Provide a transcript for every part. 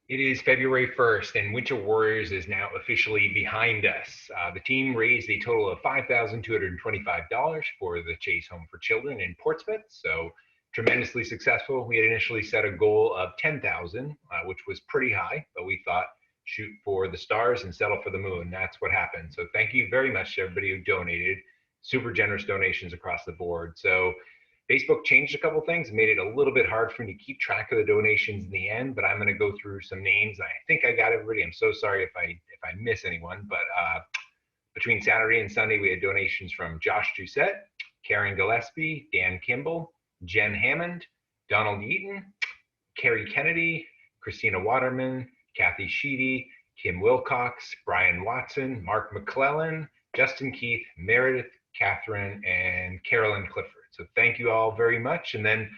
It is February 1st, and Winter Warriors is now officially behind us. The team raised a total of $5,225 for the Chase Home for Children in Portsmouth, so tremendously successful. We had initially set a goal of 10,000, which was pretty high, but we thought shoot for the stars and settle for the moon. That's what happened. So thank you very much to everybody who donated. Super generous donations across the board. So Facebook changed a couple things, made it a little bit hard for me to keep track of the donations in the end, but I'm going to go through some names. I think I got everybody. I'm so sorry if I miss anyone, but between Saturday and Sunday, we had donations from Josh Doucette, Karen Gillespie, Dan Kimball, Jen Hammond, Donald Eaton, Carrie Kennedy, Christina Waterman, Kathy Sheedy, Kim Wilcox, Brian Watson, Mark McClellan, Justin Keith, Meredith, Catherine, and Carolyn Clifford. So thank you all very much. And then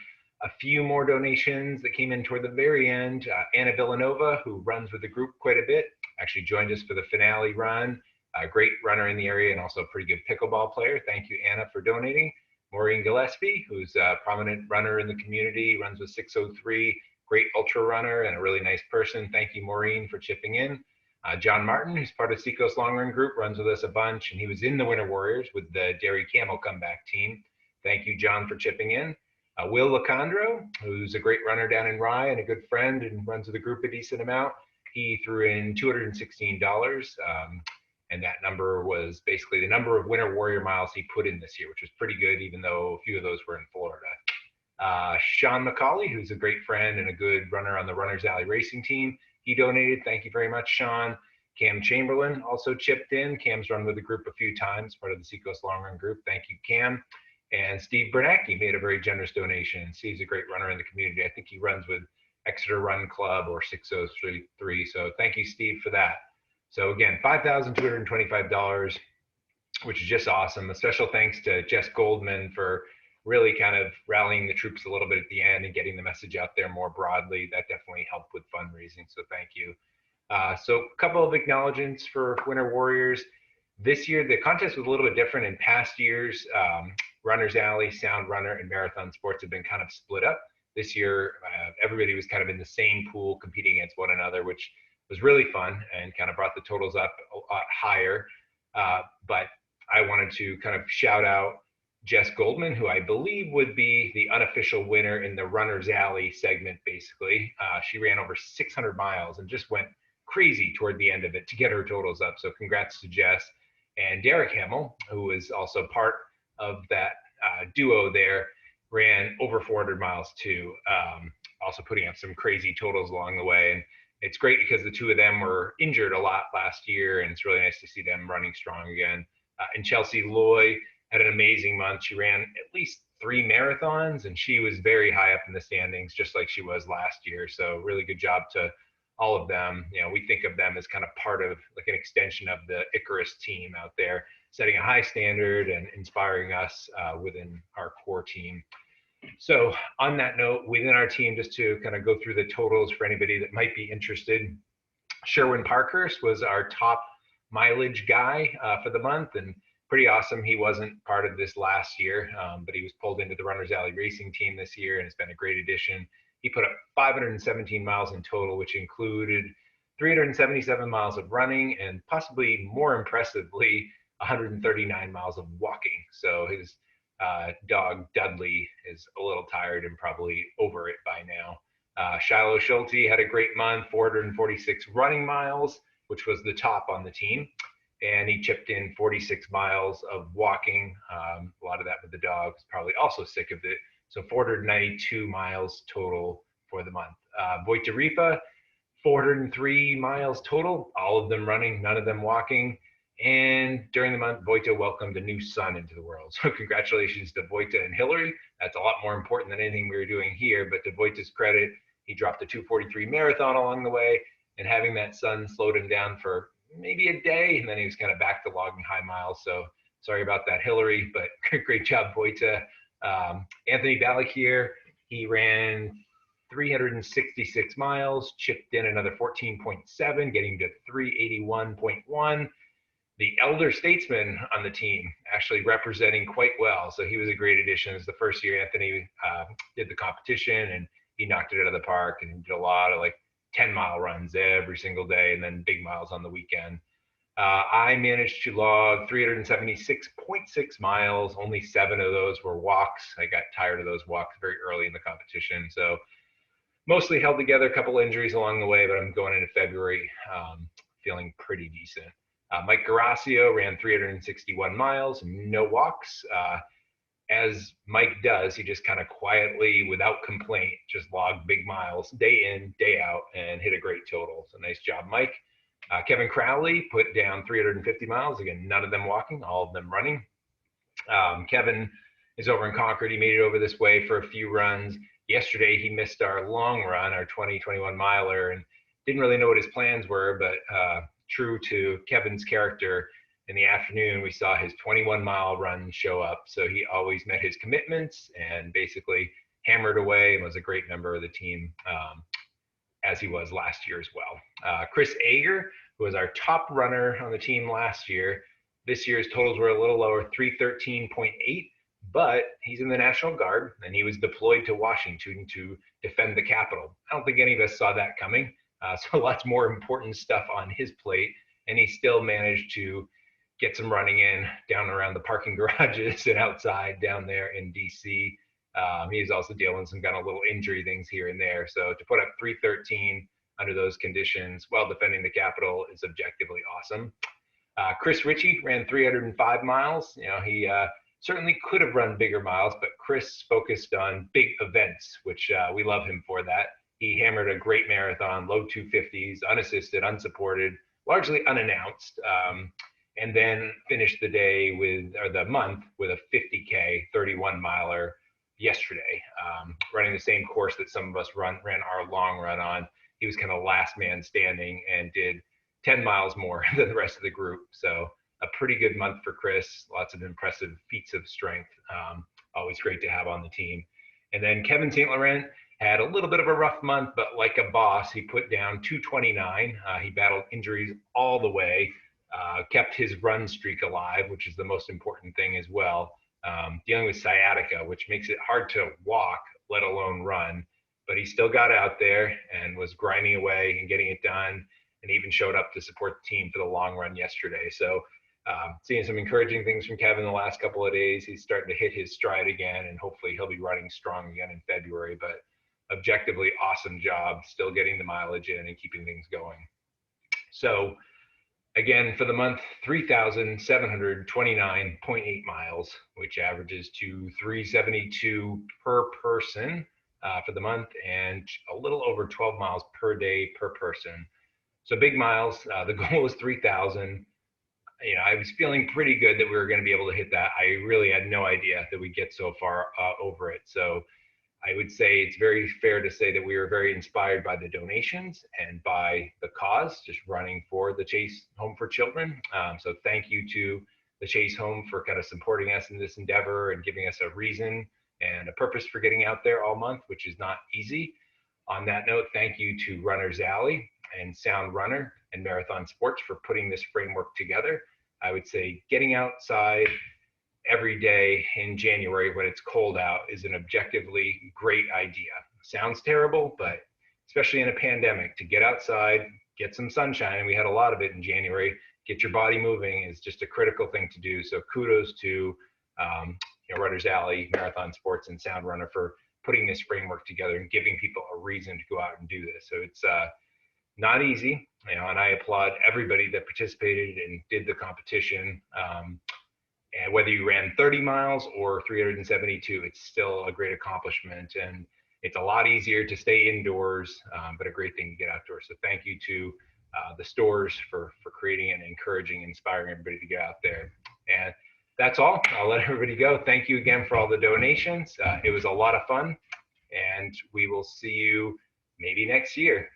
a few more donations that came in toward the very end. Anna Villanova, who runs with the group quite a bit, actually joined us for the finale run. A great runner in the area and also a pretty good pickleball player. Thank you, Anna, for donating. Maureen Gillespie, who's a prominent runner in the community, runs with 603, great ultra runner and a really nice person. Thank you, Maureen, for chipping in. John Martin, who's part of Seacoast Long Run Group, runs with us a bunch, and he was in the Winter Warriors with the Derry Camel comeback team. Thank you, John, for chipping in. Will Lacandro, who's a great runner down in Rye and a good friend and runs with the group a decent amount. He threw in $216, and that number was basically the number of Winter Warrior miles he put in this year, which was pretty good, even though a few of those were in Florida. Sean McCauley, who's a great friend and a good runner on the Runners Alley Racing team, he donated. Thank you very much, Sean. Cam Chamberlain also chipped in. Cam's run with the group a few times, part of the Seacoast Long Run Group. Thank you, Cam. And Steve Bernacki made a very generous donation. Steve's a great runner in the community. I think he runs with Exeter Run Club or 603. So thank you, Steve, for that. So again, $5,225, which is just awesome. A special thanks to Jess Goldman for really kind of rallying the troops a little bit at the end and getting the message out there more broadly. That definitely helped with fundraising. So thank you. So a couple of acknowledgements for Winter Warriors. This year, the contest was a little bit different. In past years, Runners Alley, Sound Runner, and Marathon Sports have been kind of split up. This year, everybody was kind of in the same pool competing against one another, which was really fun and kind of brought the totals up a lot higher. But I wanted to kind of shout out Jess Goldman, who I believe would be the unofficial winner in the Runners Alley segment, basically. She ran over 600 miles and just went crazy toward the end of it to get her totals up. So congrats to Jess. And Derek Hamill, who is also part of that duo there, ran over 400 miles too, also putting up some crazy totals along the way. And it's great because the two of them were injured a lot last year, and it's really nice to see them running strong again. And Chelsea Loy had an amazing month. She ran at least 3 marathons, and she was very high up in the standings, just like she was last year. So really good job to all of them. You know, we think of them as kind of part of like an extension of the Icarus team out there, setting a high standard and inspiring us within our core team. So on that note, within our team, just to kind of go through the totals for anybody that might be interested, Sherwin Parkhurst was our top mileage guy for the month, and pretty awesome. He wasn't part of this last year, but he was pulled into the Runners Alley Racing team this year, and it's been a great addition. He put up 517 miles in total, which included 377 miles of running and possibly more impressively, 139 miles of walking. So his dog Dudley is a little tired and probably over it by now. Shiloh Schulte had a great month, 446 running miles, which was the top on the team. And he chipped in 46 miles of walking. A lot of that with the dog. He's probably also sick of it. So 492 miles total for the month. Vojta Ripa, 403 miles total, all of them running, none of them walking. And during the month, Vojta welcomed a new son into the world. So congratulations to Vojta and Hillary. That's a lot more important than anything we were doing here. But to Vojta's credit, he dropped a 2:43 marathon along the way. And having that son slowed him down for maybe a day, and then he was kind of back to logging high miles. So sorry about that, Hillary, but great job, Vojta. Anthony Balakir, he ran 366 miles, chipped in another 14.7, getting to 381.1. The elder statesman on the team actually representing quite well. So he was a great addition. It was the first year Anthony did the competition, and he knocked it out of the park and did a lot of like 10-mile runs every single day and then big miles on the weekend. I managed to log 376.6 miles. Only 7 of those were walks. I got tired of those walks very early in the competition. So mostly held together, a couple injuries along the way, but I'm going into February feeling pretty decent. Mike Garasio ran 361 miles, no walks. As Mike does, he just kind of quietly, without complaint, just logged big miles day in, day out, and hit a great total. So nice job, Mike. Kevin Crowley put down 350 miles. Again, none of them walking, all of them running. Kevin is over in Concord. He made it over this way for a few runs. Yesterday, he missed our long run, our 2021 miler, and didn't really know what his plans were, but true to Kevin's character, in the afternoon, we saw his 21-mile run show up. So he always met his commitments and basically hammered away and was a great member of the team, as he was last year as well. Chris Ager, who was our top runner on the team last year, this year's totals were a little lower, 313.8, but he's in the National Guard and he was deployed to Washington to defend the Capitol. I don't think any of us saw that coming. So lots more important stuff on his plate, and he still managed to get some running in down around the parking garages and outside down there in DC. He's also dealing with some kind of little injury things here and there. So to put up 313 under those conditions while defending the Capitol is objectively awesome. Chris Ritchie ran 305 miles. You know, he certainly could have run bigger miles, but Chris focused on big events, which we love him for that. He hammered a great marathon, low 250s, unassisted, unsupported, largely unannounced. And then finished the day with, or the month with a 50K 31 miler yesterday, running the same course that some of us ran our long run on. He was kind of last man standing and did 10 miles more than the rest of the group. So a pretty good month for Chris, lots of impressive feats of strength. Always great to have on the team. And then Kevin St. Laurent had a little bit of a rough month, but like a boss, he put down 229. He battled injuries all the way. Kept his run streak alive, which is the most important thing as well. Dealing with sciatica, which makes it hard to walk, let alone run. But he still got out there and was grinding away and getting it done, and even showed up to support the team for the long run yesterday. So seeing some encouraging things from Kevin the last couple of days. He's starting to hit his stride again, and hopefully he'll be running strong again in February. But objectively, awesome job, still getting the mileage in and keeping things going. So again, for the month, 3,729.8 miles, which averages to 372 per person for the month, and a little over 12 miles per day per person. So big miles. The goal was 3,000. You know, I was feeling pretty good that we were going to be able to hit that. I really had no idea that we'd get so far over it. So I would say it's very fair to say that we were very inspired by the donations and by the cause, just running for the Chase Home for Children. So thank you to the Chase Home for kind of supporting us in this endeavor and giving us a reason and a purpose for getting out there all month, which is not easy. On that note, thank you to Runner's Alley and Sound Runner and Marathon Sports for putting this framework together. I would say getting outside every day in January when it's cold out is an objectively great idea. Sounds terrible, but especially in a pandemic, to get outside, get some sunshine, and we had a lot of it in January, get your body moving is just a critical thing to do. So kudos to Runner's Alley, Marathon Sports, and Sound Runner for putting this framework together and giving people a reason to go out and do this. So it's not easy, and I applaud everybody that participated and did the competition. And whether you ran 30 miles or 372, it's still a great accomplishment. And it's a lot easier to stay indoors, but a great thing to get outdoors. So thank you to the stores for creating and encouraging, inspiring everybody to get out there. And that's all. I'll let everybody go. Thank you again for all the donations. It was a lot of fun, and we will see you maybe next year.